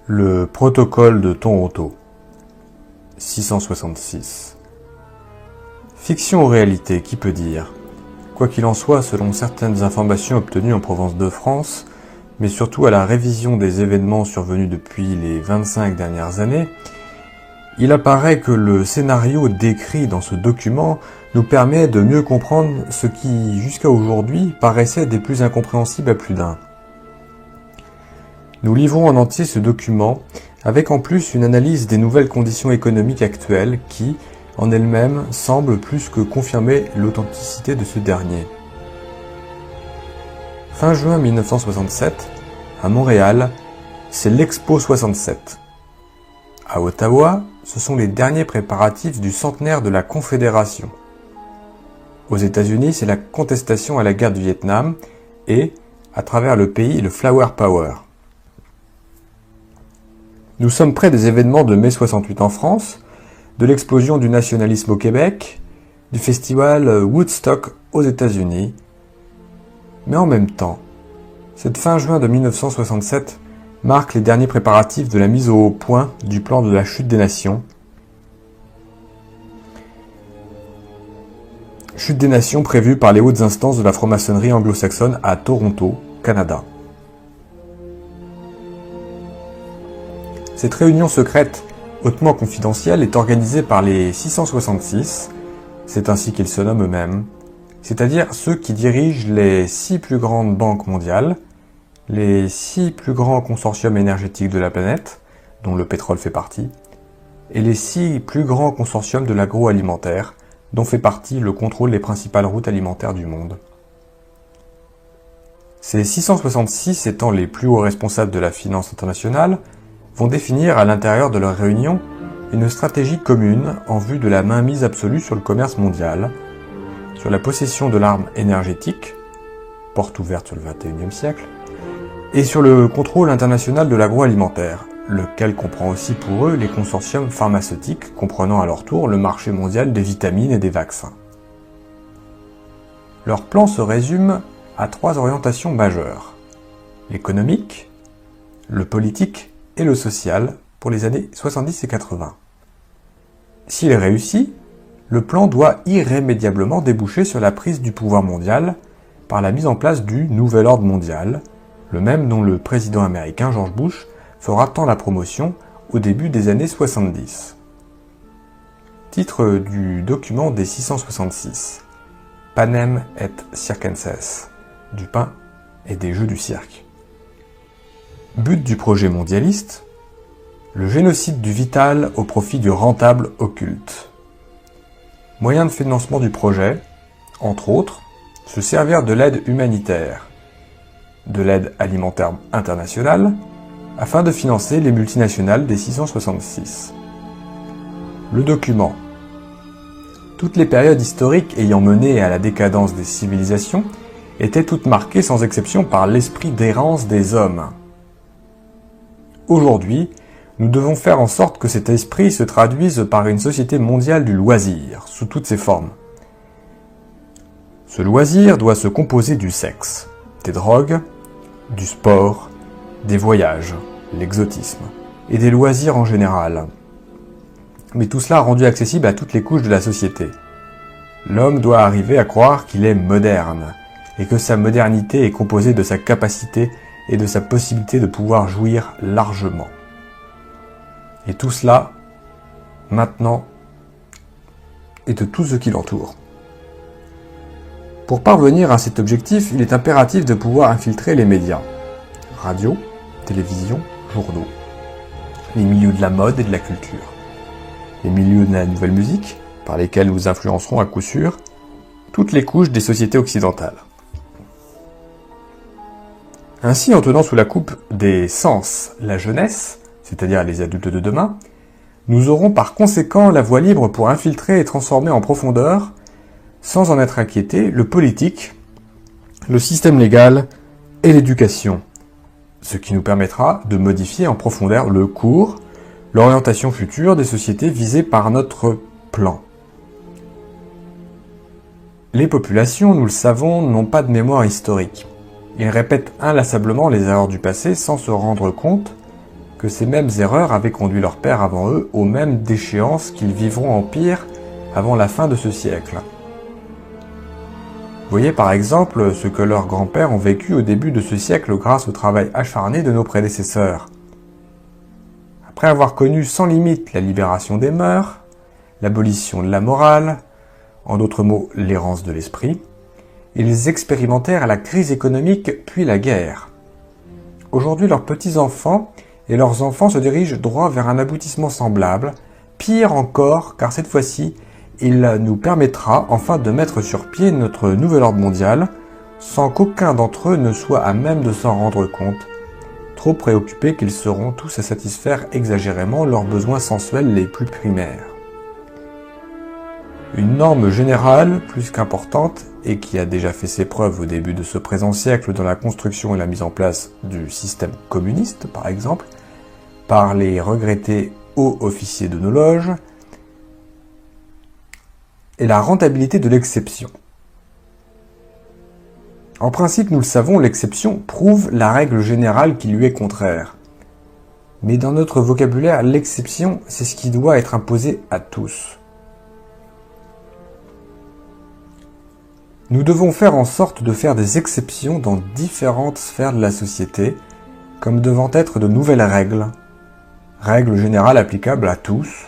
Le protocole de Toronto, 666. Fiction ou réalité, qui peut dire? Quoi qu'il en soit, selon certaines informations obtenues en province de France, mais surtout à la révision des événements survenus depuis les 25 dernières années, il apparaît que le scénario décrit dans ce document nous permet de mieux comprendre ce qui, jusqu'à aujourd'hui, paraissait des plus incompréhensibles à plus d'un. Nous livrons en entier ce document, avec en plus une analyse des nouvelles conditions économiques actuelles qui, en elles-mêmes, semblent plus que confirmer l'authenticité de ce dernier. Fin juin 1967, à Montréal, c'est l'Expo 67. À Ottawa, ce sont les derniers préparatifs du centenaire de la Confédération. Aux États-Unis, c'est la contestation à la guerre du Vietnam et, à travers le pays, le Flower Power. Nous sommes près des événements de mai 68 en France, de l'explosion du nationalisme au Québec, du festival Woodstock aux États-Unis. Mais en même temps, cette fin juin de 1967 marque les derniers préparatifs de la mise au point du plan de la chute des nations. Chute des nations prévue par les hautes instances de la franc-maçonnerie anglo-saxonne à Toronto, Canada. Cette réunion secrète, hautement confidentielle, est organisée par les 666, c'est ainsi qu'ils se nomment eux-mêmes, c'est-à-dire ceux qui dirigent les 6 plus grandes banques mondiales, les 6 plus grands consortiums énergétiques de la planète, dont le pétrole fait partie, et les 6 plus grands consortiums de l'agroalimentaire, dont fait partie le contrôle des principales routes alimentaires du monde. Ces 666 étant les plus hauts responsables de la finance internationale, vont définir à l'intérieur de leur réunion une stratégie commune en vue de la mainmise absolue sur le commerce mondial, sur la possession de l'arme énergétique, porte ouverte sur le XXIe siècle, et sur le contrôle international de l'agroalimentaire, lequel comprend aussi pour eux les consortiums pharmaceutiques comprenant à leur tour le marché mondial des vitamines et des vaccins. Leur plan se résume à 3 orientations majeures: l'économique, le politique et le social pour les années 70 et 80. S'il réussit, le plan doit irrémédiablement déboucher sur la prise du pouvoir mondial par la mise en place du Nouvel Ordre mondial, le même dont le président américain George Bush fera tant la promotion au début des années 70. Titre du document des 666. Panem et circenses, du pain et des jeux du cirque. But du projet mondialiste, le génocide du vital au profit du rentable occulte. Moyen de financement du projet, entre autres, se servir de l'aide humanitaire, de l'aide alimentaire internationale, afin de financer les multinationales des 666. Le document. Toutes les périodes historiques ayant mené à la décadence des civilisations étaient toutes marquées sans exception par l'esprit d'errance des hommes. Aujourd'hui, nous devons faire en sorte que cet esprit se traduise par une société mondiale du loisir, sous toutes ses formes. Ce loisir doit se composer du sexe, des drogues, du sport, des voyages, l'exotisme, et des loisirs en général. Mais tout cela rendu accessible à toutes les couches de la société. L'homme doit arriver à croire qu'il est moderne, et que sa modernité est composée de sa capacité et de sa possibilité de pouvoir jouir largement. Et tout cela, maintenant, et de tout ce qui l'entoure. Pour parvenir à cet objectif, il est impératif de pouvoir infiltrer les médias. Radio, télévision, journaux. Les milieux de la mode et de la culture. Les milieux de la nouvelle musique, par lesquels nous influencerons à coup sûr toutes les couches des sociétés occidentales. Ainsi, en tenant sous la coupe des sens la jeunesse, c'est-à-dire les adultes de demain, nous aurons par conséquent la voie libre pour infiltrer et transformer en profondeur, sans en être inquiétés, le politique, le système légal et l'éducation, ce qui nous permettra de modifier en profondeur le cours, l'orientation future des sociétés visées par notre plan. Les populations, nous le savons, n'ont pas de mémoire historique. Ils répètent inlassablement les erreurs du passé sans se rendre compte que ces mêmes erreurs avaient conduit leurs pères avant eux aux mêmes déchéances qu'ils vivront en pire avant la fin de ce siècle. Voyez par exemple ce que leurs grands-pères ont vécu au début de ce siècle grâce au travail acharné de nos prédécesseurs. Après avoir connu sans limite la libération des mœurs, l'abolition de la morale, en d'autres mots l'errance de l'esprit, ils expérimentèrent la crise économique puis la guerre. Aujourd'hui, leurs petits-enfants et leurs enfants se dirigent droit vers un aboutissement semblable, pire encore, car cette fois-ci, il nous permettra enfin de mettre sur pied notre nouvel ordre mondial, sans qu'aucun d'entre eux ne soit à même de s'en rendre compte, trop préoccupés qu'ils seront tous à satisfaire exagérément leurs besoins sensuels les plus primaires. Une norme générale, plus qu'importante, et qui a déjà fait ses preuves au début de ce présent siècle dans la construction et la mise en place du système communiste, par exemple, par les regrettés hauts officiers de nos loges, est la rentabilité de l'exception. En principe, nous le savons, l'exception prouve la règle générale qui lui est contraire. Mais dans notre vocabulaire, l'exception, c'est ce qui doit être imposé à tous. Nous devons faire en sorte de faire des exceptions dans différentes sphères de la société, comme devant être de nouvelles règles, règles générales applicables à tous,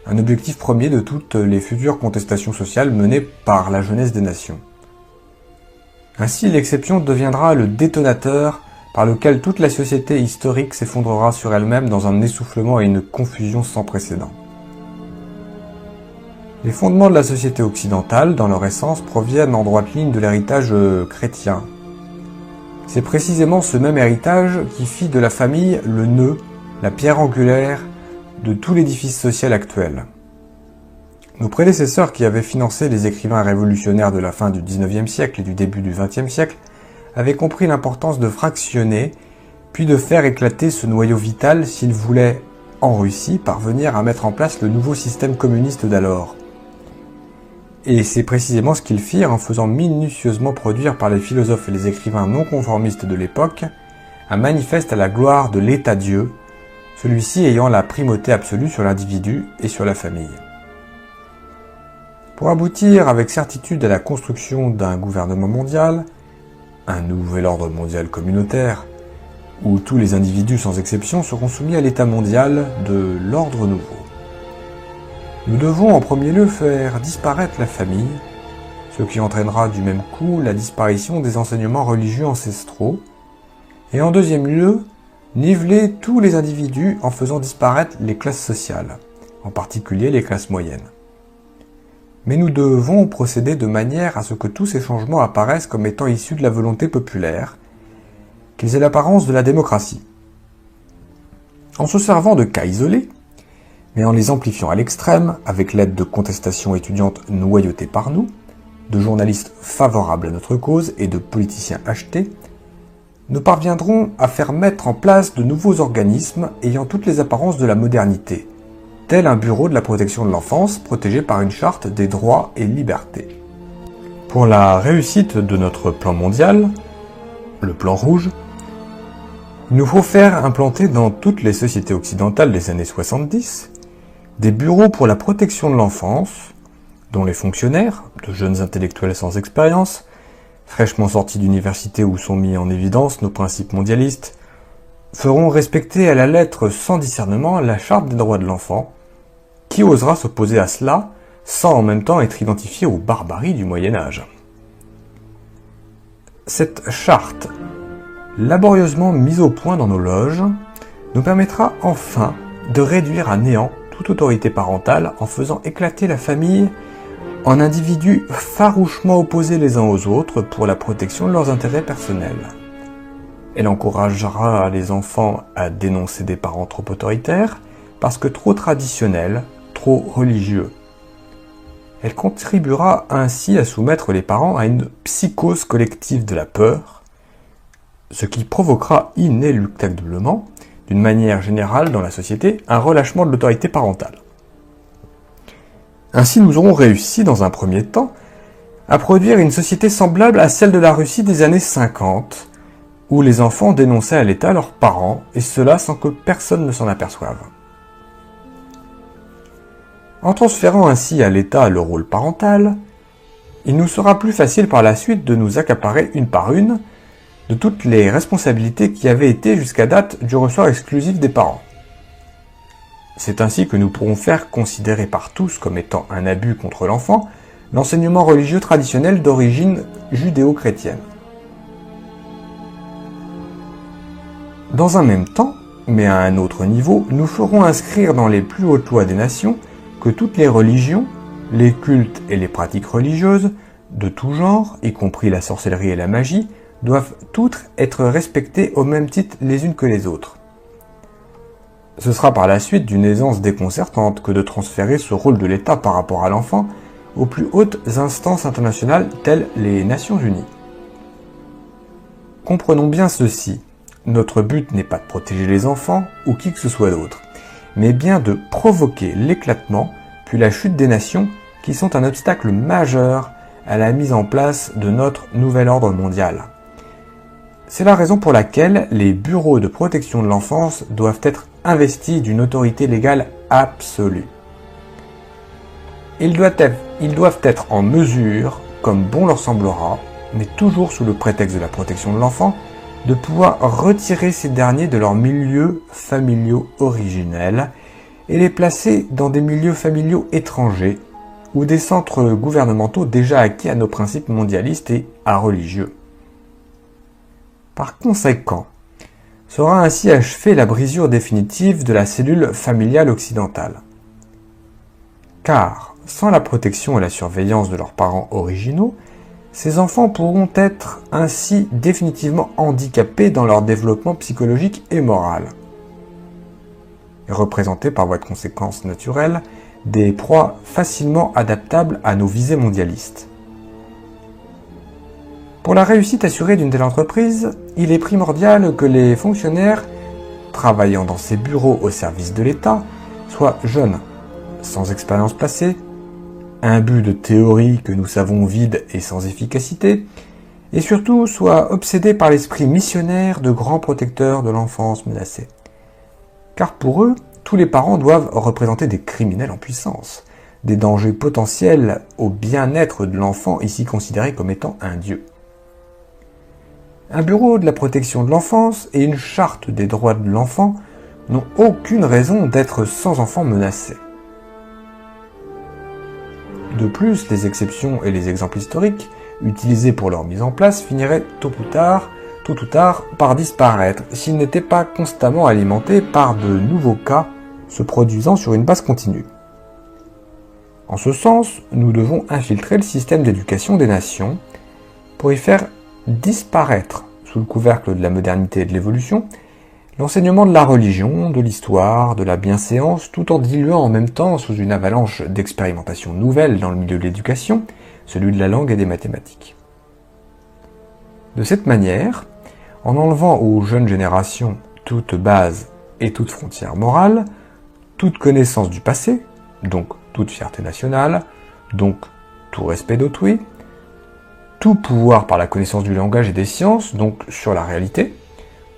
un objectif premier de toutes les futures contestations sociales menées par la jeunesse des nations. Ainsi, l'exception deviendra le détonateur par lequel toute la société historique s'effondrera sur elle-même dans un essoufflement et une confusion sans précédent. Les fondements de la société occidentale, dans leur essence, proviennent en droite ligne de l'héritage chrétien. C'est précisément ce même héritage qui fit de la famille le nœud, la pierre angulaire de tout l'édifice social actuel. Nos prédécesseurs qui avaient financé les écrivains révolutionnaires de la fin du XIXe siècle et du début du XXe siècle avaient compris l'importance de fractionner, puis de faire éclater ce noyau vital s'ils voulaient, en Russie, parvenir à mettre en place le nouveau système communiste d'alors. Et c'est précisément ce qu'ils firent en faisant minutieusement produire par les philosophes et les écrivains non conformistes de l'époque un manifeste à la gloire de l'État-Dieu, celui-ci ayant la primauté absolue sur l'individu et sur la famille. Pour aboutir avec certitude à la construction d'un gouvernement mondial, un nouvel ordre mondial communautaire, où tous les individus sans exception seront soumis à l'état mondial de l'ordre nouveau. Nous devons en premier lieu faire disparaître la famille, ce qui entraînera du même coup la disparition des enseignements religieux ancestraux, et en deuxième lieu, niveler tous les individus en faisant disparaître les classes sociales, en particulier les classes moyennes. Mais nous devons procéder de manière à ce que tous ces changements apparaissent comme étant issus de la volonté populaire, qu'ils aient l'apparence de la démocratie. En se servant de cas isolés, mais en les amplifiant à l'extrême, avec l'aide de contestations étudiantes noyautées par nous, de journalistes favorables à notre cause et de politiciens achetés, nous parviendrons à faire mettre en place de nouveaux organismes ayant toutes les apparences de la modernité, tel un bureau de la protection de l'enfance protégé par une charte des droits et libertés. Pour la réussite de notre plan mondial, le plan rouge, il nous faut faire implanter dans toutes les sociétés occidentales des années 70 des bureaux pour la protection de l'enfance, dont les fonctionnaires, de jeunes intellectuels sans expérience, fraîchement sortis d'université où sont mis en évidence nos principes mondialistes, feront respecter à la lettre sans discernement la charte des droits de l'enfant. Qui osera s'opposer à cela sans en même temps être identifié aux barbaries du Moyen-Âge? Cette charte, laborieusement mise au point dans nos loges, nous permettra enfin de réduire à néant toute autorité parentale en faisant éclater la famille en individus farouchement opposés les uns aux autres pour la protection de leurs intérêts personnels. Elle encouragera les enfants à dénoncer des parents trop autoritaires parce que trop traditionnels, trop religieux. Elle contribuera ainsi à soumettre les parents à une psychose collective de la peur, ce qui provoquera inéluctablement, d'une manière générale dans la société, un relâchement de l'autorité parentale. Ainsi, nous aurons réussi, dans un premier temps, à produire une société semblable à celle de la Russie des années 50, où les enfants dénonçaient à l'État leurs parents, et cela sans que personne ne s'en aperçoive. En transférant ainsi à l'État le rôle parental, il nous sera plus facile par la suite de nous accaparer une par une de toutes les responsabilités qui avaient été jusqu'à date du ressort exclusif des parents. C'est ainsi que nous pourrons faire considérer par tous comme étant un abus contre l'enfant l'enseignement religieux traditionnel d'origine judéo-chrétienne. Dans un même temps, mais à un autre niveau, nous ferons inscrire dans les plus hautes lois des nations que toutes les religions, les cultes et les pratiques religieuses, de tout genre, y compris la sorcellerie et la magie, doivent toutes être respectées au même titre les unes que les autres. Ce sera par la suite d'une aisance déconcertante que de transférer ce rôle de l'État par rapport à l'enfant aux plus hautes instances internationales telles les Nations Unies. Comprenons bien ceci, notre but n'est pas de protéger les enfants ou qui que ce soit d'autre, mais bien de provoquer l'éclatement puis la chute des nations qui sont un obstacle majeur à la mise en place de notre nouvel ordre mondial. C'est la raison pour laquelle les bureaux de protection de l'enfance doivent être investis d'une autorité légale absolue. Ils doivent être en mesure, comme bon leur semblera, mais toujours sous le prétexte de la protection de l'enfant, de pouvoir retirer ces derniers de leurs milieux familiaux originels et les placer dans des milieux familiaux étrangers ou des centres gouvernementaux déjà acquis à nos principes mondialistes et à religieux. Par conséquent, sera ainsi achevée la brisure définitive de la cellule familiale occidentale. Car, sans la protection et la surveillance de leurs parents originaux, ces enfants pourront être ainsi définitivement handicapés dans leur développement psychologique et moral, et représentés par voie de conséquence naturelle des proies facilement adaptables à nos visées mondialistes. Pour la réussite assurée d'une telle entreprise, il est primordial que les fonctionnaires travaillant dans ces bureaux au service de l'État soient jeunes, sans expérience passée, imbus de théories que nous savons vides et sans efficacité, et surtout soient obsédés par l'esprit missionnaire de grands protecteurs de l'enfance menacée. Car pour eux, tous les parents doivent représenter des criminels en puissance, des dangers potentiels au bien-être de l'enfant ici considéré comme étant un dieu. Un bureau de la protection de l'enfance et une charte des droits de l'enfant n'ont aucune raison d'être sans enfants menacés. De plus, les exceptions et les exemples historiques utilisés pour leur mise en place finiraient tôt ou tard par disparaître s'ils n'étaient pas constamment alimentés par de nouveaux cas se produisant sur une base continue. En ce sens, nous devons infiltrer le système d'éducation des nations pour y faire disparaître, sous le couvercle de la modernité et de l'évolution, l'enseignement de la religion, de l'histoire, de la bienséance, tout en diluant en même temps, sous une avalanche d'expérimentations nouvelles dans le milieu de l'éducation, celui de la langue et des mathématiques. De cette manière, en enlevant aux jeunes générations toute base et toute frontière morale, toute connaissance du passé, donc toute fierté nationale, donc tout respect d'autrui, tout pouvoir par la connaissance du langage et des sciences, donc sur la réalité,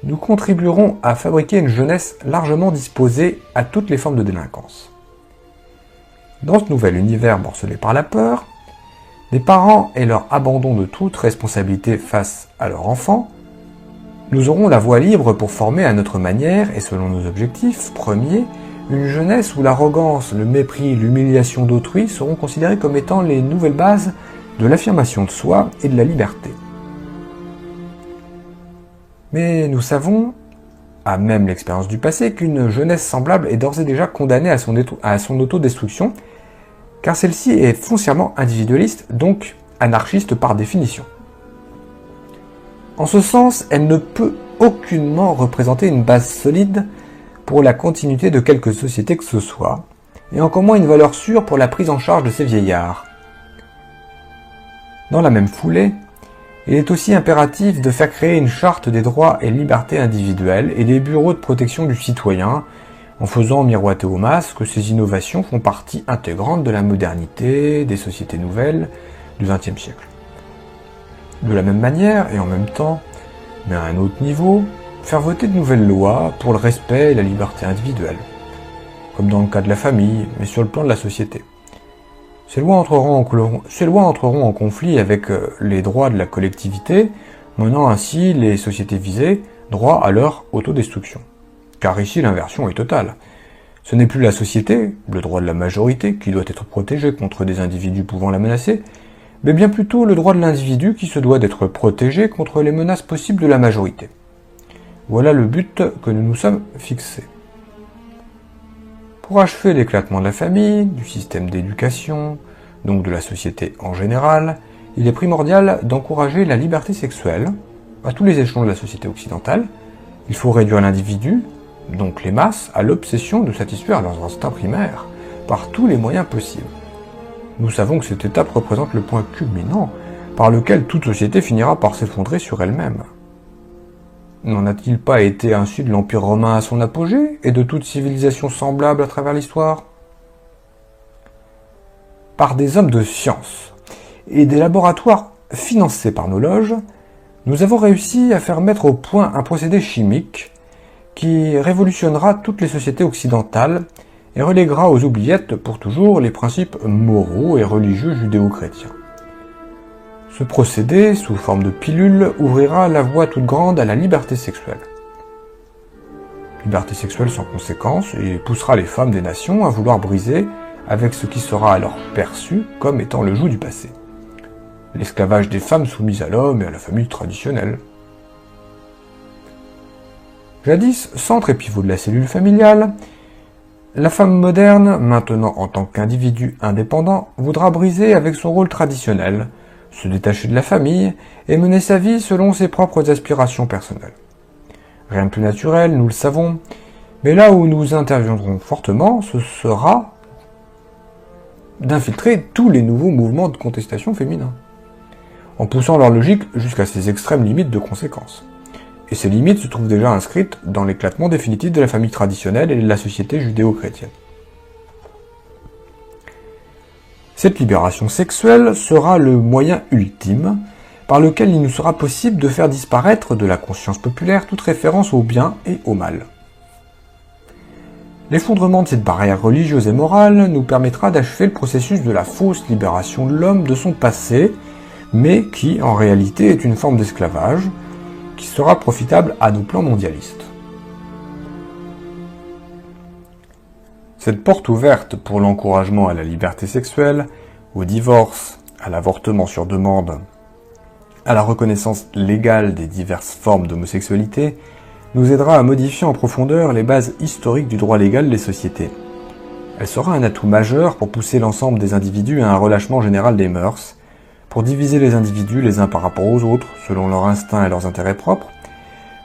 nous contribuerons à fabriquer une jeunesse largement disposée à toutes les formes de délinquance. Dans ce nouvel univers morcelé par la peur, les parents et leur abandon de toute responsabilité face à leur enfant, nous aurons la voie libre pour former à notre manière et selon nos objectifs premiers, une jeunesse où l'arrogance, le mépris, l'humiliation d'autrui seront considérés comme étant les nouvelles bases de l'affirmation de soi et de la liberté. Mais nous savons, à même l'expérience du passé, qu'une jeunesse semblable est d'ores et déjà condamnée à son autodestruction, car celle-ci est foncièrement individualiste, donc anarchiste par définition. En ce sens, elle ne peut aucunement représenter une base solide pour la continuité de quelque société que ce soit, et encore moins une valeur sûre pour la prise en charge de ces vieillards. Dans la même foulée, il est aussi impératif de faire créer une charte des droits et libertés individuelles et des bureaux de protection du citoyen, en faisant miroiter aux masses que ces innovations font partie intégrante de la modernité, des sociétés nouvelles du XXe siècle. De la même manière, et en même temps, mais à un autre niveau, faire voter de nouvelles lois pour le respect et la liberté individuelle, comme dans le cas de la famille, mais sur le plan de la société. Ces lois entreront en conflit avec les droits de la collectivité, menant ainsi les sociétés visées droit à leur autodestruction. Car ici l'inversion est totale. Ce n'est plus la société, le droit de la majorité, qui doit être protégé contre des individus pouvant la menacer, mais bien plutôt le droit de l'individu qui se doit d'être protégé contre les menaces possibles de la majorité. Voilà le but que nous nous sommes fixés. Pour achever l'éclatement de la famille, du système d'éducation, donc de la société en général, il est primordial d'encourager la liberté sexuelle à tous les échelons de la société occidentale. Il faut réduire l'individu, donc les masses, à l'obsession de satisfaire leurs instincts primaires par tous les moyens possibles. Nous savons que cette étape représente le point culminant par lequel toute société finira par s'effondrer sur elle-même. N'en a-t-il pas été ainsi de l'Empire romain à son apogée et de toute civilisation semblable à travers l'histoire ? Par des hommes de science et des laboratoires financés par nos loges, nous avons réussi à faire mettre au point un procédé chimique qui révolutionnera toutes les sociétés occidentales et reléguera aux oubliettes pour toujours les principes moraux et religieux judéo-chrétiens. Ce procédé, sous forme de pilule, ouvrira la voie toute grande à la liberté sexuelle. Liberté sexuelle sans conséquence et poussera les femmes des nations à vouloir briser avec ce qui sera alors perçu comme étant le joug du passé. L'esclavage des femmes soumises à l'homme et à la famille traditionnelle. Jadis, centre et pivot de la cellule familiale, la femme moderne, maintenant en tant qu'individu indépendant, voudra briser avec son rôle traditionnel, se détacher de la famille et mener sa vie selon ses propres aspirations personnelles. Rien de plus naturel, nous le savons, mais là où nous interviendrons fortement, ce sera d'infiltrer tous les nouveaux mouvements de contestation féminins, en poussant leur logique jusqu'à ses extrêmes limites de conséquences. Et ces limites se trouvent déjà inscrites dans l'éclatement définitif de la famille traditionnelle et de la société judéo-chrétienne. Cette libération sexuelle sera le moyen ultime par lequel il nous sera possible de faire disparaître de la conscience populaire toute référence au bien et au mal. L'effondrement de cette barrière religieuse et morale nous permettra d'achever le processus de la fausse libération de l'homme de son passé, mais qui, en réalité, est une forme d'esclavage, qui sera profitable à nos plans mondialistes. Cette porte ouverte pour l'encouragement à la liberté sexuelle, au divorce, à l'avortement sur demande, à la reconnaissance légale des diverses formes d'homosexualité, nous aidera à modifier en profondeur les bases historiques du droit légal des sociétés. Elle sera un atout majeur pour pousser l'ensemble des individus à un relâchement général des mœurs, pour diviser les individus les uns par rapport aux autres, selon leurs instincts et leurs intérêts propres,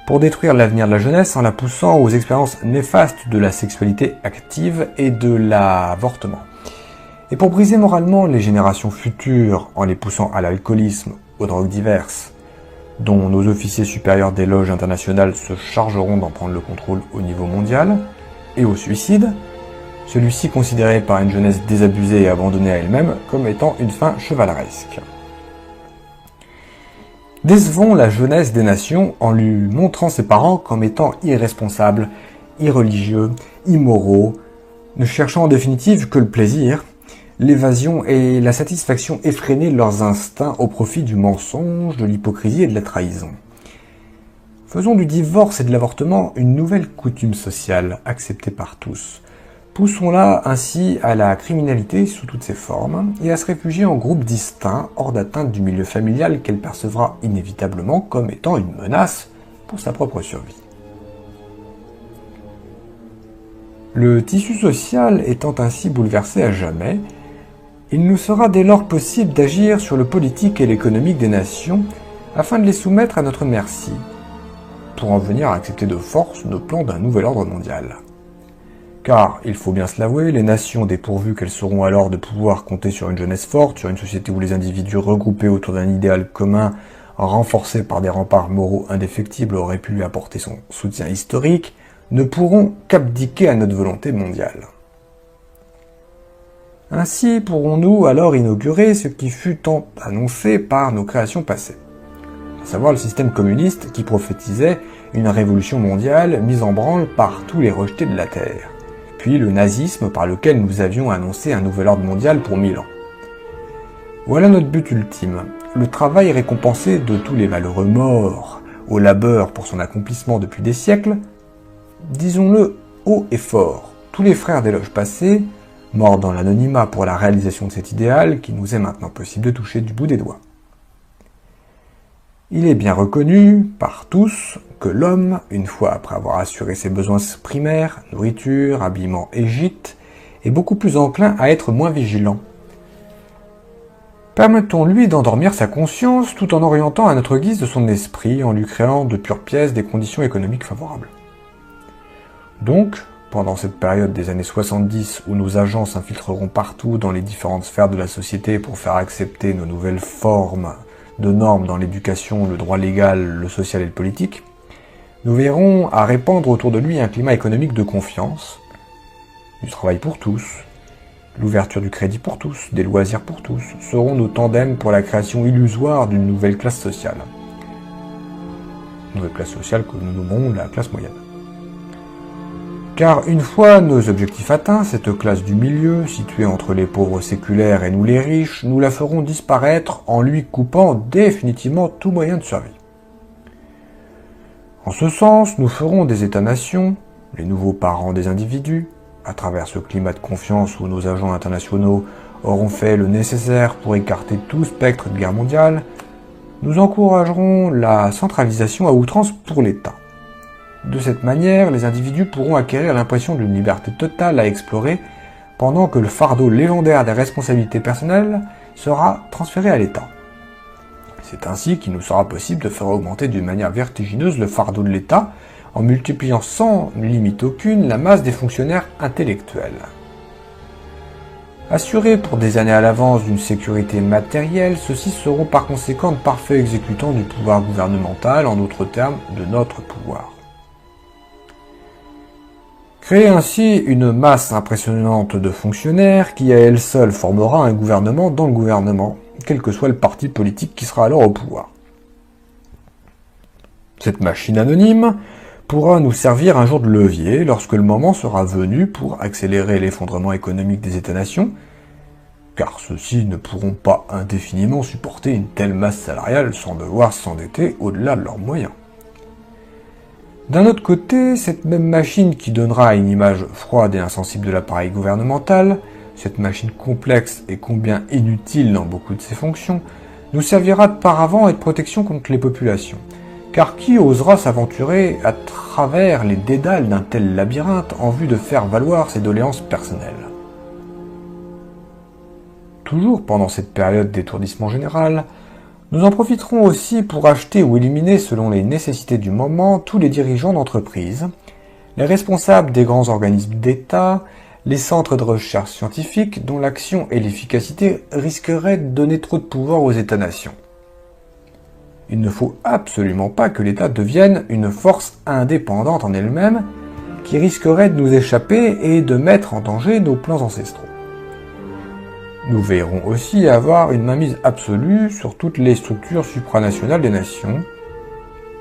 pour détruire l'avenir de la jeunesse en la poussant aux expériences néfastes de la sexualité active et de l'avortement, et pour briser moralement les générations futures en les poussant à l'alcoolisme, aux drogues diverses, dont nos officiers supérieurs des loges internationales se chargeront d'en prendre le contrôle au niveau mondial, et au suicide, celui-ci considéré par une jeunesse désabusée et abandonnée à elle-même comme étant une fin chevaleresque. Décevons la jeunesse des nations en lui montrant ses parents comme étant irresponsables, irreligieux, immoraux, ne cherchant en définitive que le plaisir, l'évasion et la satisfaction effrénée de leurs instincts au profit du mensonge, de l'hypocrisie et de la trahison. Faisons du divorce et de l'avortement une nouvelle coutume sociale acceptée par tous. Poussons-la ainsi à la criminalité sous toutes ses formes et à se réfugier en groupes distincts hors d'atteinte du milieu familial qu'elle percevra inévitablement comme étant une menace pour sa propre survie. Le tissu social étant ainsi bouleversé à jamais, il nous sera dès lors possible d'agir sur le politique et l'économique des nations afin de les soumettre à notre merci, pour en venir à accepter de force nos plans d'un nouvel ordre mondial. Car, il faut bien se l'avouer, les nations, dépourvues qu'elles seront alors de pouvoir compter sur une jeunesse forte, sur une société où les individus regroupés autour d'un idéal commun, renforcés par des remparts moraux indéfectibles, auraient pu lui apporter son soutien historique, ne pourront qu'abdiquer à notre volonté mondiale. Ainsi pourrons-nous alors inaugurer ce qui fut tant annoncé par nos créations passées. à savoir le système communiste qui prophétisait une révolution mondiale mise en branle par tous les rejetés de la Terre, puis le nazisme par lequel nous avions annoncé un nouvel ordre mondial pour 1000 ans. Voilà notre but ultime, le travail récompensé de tous les malheureux morts, au labeur pour son accomplissement depuis des siècles, disons-le haut et fort, tous les frères des loges passées, morts dans l'anonymat pour la réalisation de cet idéal qui nous est maintenant possible de toucher du bout des doigts. Il est bien reconnu par tous que l'homme, une fois après avoir assuré ses besoins primaires, nourriture, habillement et gîte, est beaucoup plus enclin à être moins vigilant. Permettons-lui d'endormir sa conscience tout en orientant à notre guise de son esprit, en lui créant de pures pièces des conditions économiques favorables. Donc, pendant cette période des années 70 où nos agents s'infiltreront partout dans les différentes sphères de la société pour faire accepter nos nouvelles formes de normes dans l'éducation, le droit légal, le social et le politique, nous verrons à répandre autour de lui un climat économique de confiance, du travail pour tous, l'ouverture du crédit pour tous, des loisirs pour tous, seront nos tandems pour la création illusoire d'une nouvelle classe sociale. Nouvelle classe sociale que nous nommerons la classe moyenne. Car une fois nos objectifs atteints, cette classe du milieu, située entre les pauvres séculaires et nous les riches, nous la ferons disparaître en lui coupant définitivement tout moyen de survie. En ce sens, nous ferons des États-nations, les nouveaux parents des individus, à travers ce climat de confiance où nos agents internationaux auront fait le nécessaire pour écarter tout spectre de guerre mondiale, nous encouragerons la centralisation à outrance pour l'État. De cette manière, les individus pourront acquérir l'impression d'une liberté totale à explorer, pendant que le fardeau légendaire des responsabilités personnelles sera transféré à l'État. C'est ainsi qu'il nous sera possible de faire augmenter d'une manière vertigineuse le fardeau de l'État, en multipliant sans limite aucune la masse des fonctionnaires intellectuels. Assurés pour des années à l'avance d'une sécurité matérielle, ceux-ci seront par conséquent de parfaits exécutants du pouvoir gouvernemental, en d'autres termes, de notre pouvoir. Créer ainsi une masse impressionnante de fonctionnaires qui à elle seule formera un gouvernement dans le gouvernement, quel que soit le parti politique qui sera alors au pouvoir. Cette machine anonyme pourra nous servir un jour de levier lorsque le moment sera venu pour accélérer l'effondrement économique des États-nations, car ceux-ci ne pourront pas indéfiniment supporter une telle masse salariale sans devoir s'endetter au-delà de leurs moyens. D'un autre côté, cette même machine qui donnera une image froide et insensible de l'appareil gouvernemental, cette machine complexe et combien inutile dans beaucoup de ses fonctions, nous servira de paravent et de protection contre les populations. Car qui osera s'aventurer à travers les dédales d'un tel labyrinthe en vue de faire valoir ses doléances personnelles? Toujours pendant cette période d'étourdissement général, nous en profiterons aussi pour acheter ou éliminer selon les nécessités du moment tous les dirigeants d'entreprises, les responsables des grands organismes d'État, les centres de recherche scientifique dont l'action et l'efficacité risqueraient de donner trop de pouvoir aux États-nations. Il ne faut absolument pas que l'État devienne une force indépendante en elle-même qui risquerait de nous échapper et de mettre en danger nos plans ancestraux. Nous veillerons aussi à avoir une mainmise absolue sur toutes les structures supranationales des nations.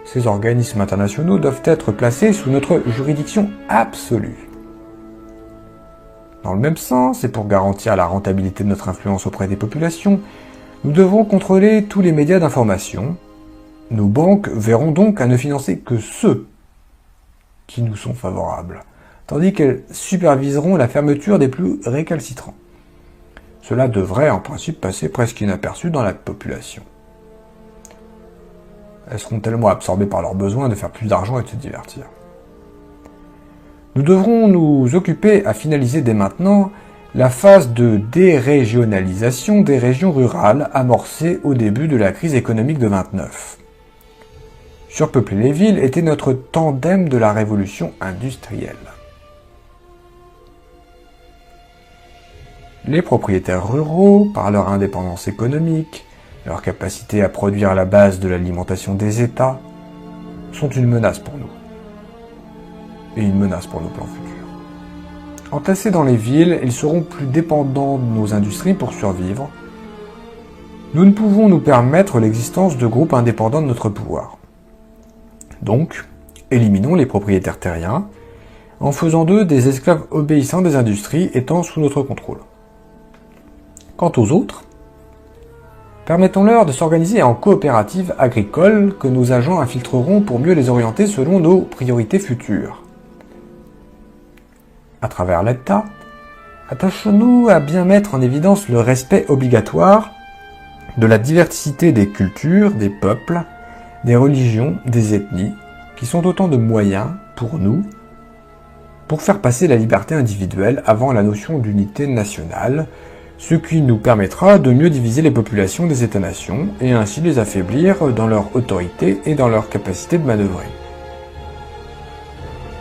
Ces organismes internationaux doivent être placés sous notre juridiction absolue. Dans le même sens, et pour garantir la rentabilité de notre influence auprès des populations, nous devrons contrôler tous les médias d'information. Nos banques verront donc à ne financer que ceux qui nous sont favorables, tandis qu'elles superviseront la fermeture des plus récalcitrants. Cela devrait en principe passer presque inaperçu dans la population. Elles seront tellement absorbées par leur besoin de faire plus d'argent et de se divertir. Nous devrons nous occuper à finaliser dès maintenant la phase de dérégionalisation des régions rurales amorcée au début de la crise économique de 29. Surpeupler les villes était notre tandem de la révolution industrielle. Les propriétaires ruraux, par leur indépendance économique, leur capacité à produire à la base de l'alimentation des États, sont une menace pour nous. Et une menace pour nos plans futurs. Entassés dans les villes, ils seront plus dépendants de nos industries pour survivre. nous ne pouvons nous permettre l'existence de groupes indépendants de notre pouvoir. Donc, éliminons les propriétaires terriens, en faisant d'eux des esclaves obéissants des industries étant sous notre contrôle. Quant aux autres, permettons-leur de s'organiser en coopératives agricoles que nos agents infiltreront pour mieux les orienter selon nos priorités futures. À travers l'État, attachons-nous à bien mettre en évidence le respect obligatoire de la diversité des cultures, des peuples, des religions, des ethnies, qui sont autant de moyens, pour nous, pour faire passer la liberté individuelle avant la notion d'unité nationale, ce qui nous permettra de mieux diviser les populations des États-nations et ainsi les affaiblir dans leur autorité et dans leur capacité de manœuvrer.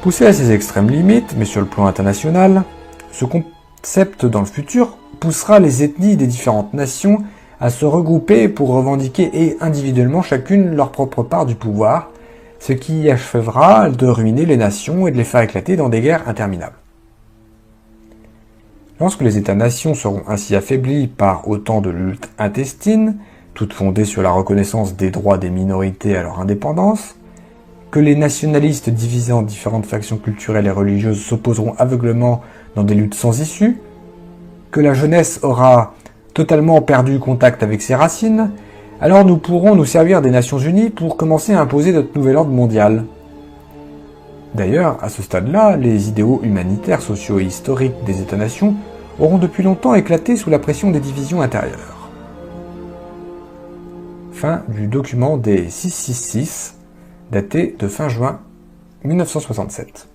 Poussé à ses extrêmes limites, mais sur le plan international, ce concept dans le futur poussera les ethnies des différentes nations à se regrouper pour revendiquer et individuellement chacune leur propre part du pouvoir, ce qui achèvera de ruiner les nations et de les faire éclater dans des guerres interminables. Lorsque les États-nations seront ainsi affaiblis par autant de luttes intestines, toutes fondées sur la reconnaissance des droits des minorités à leur indépendance, que les nationalistes divisés en différentes factions culturelles et religieuses s'opposeront aveuglément dans des luttes sans issue, que la jeunesse aura totalement perdu contact avec ses racines, alors nous pourrons nous servir des Nations Unies pour commencer à imposer notre nouvel ordre mondial. D'ailleurs, à ce stade-là, les idéaux humanitaires, sociaux et historiques des États-nations auront depuis longtemps éclaté sous la pression des divisions intérieures. Fin du document des 666, daté de fin juin 1967.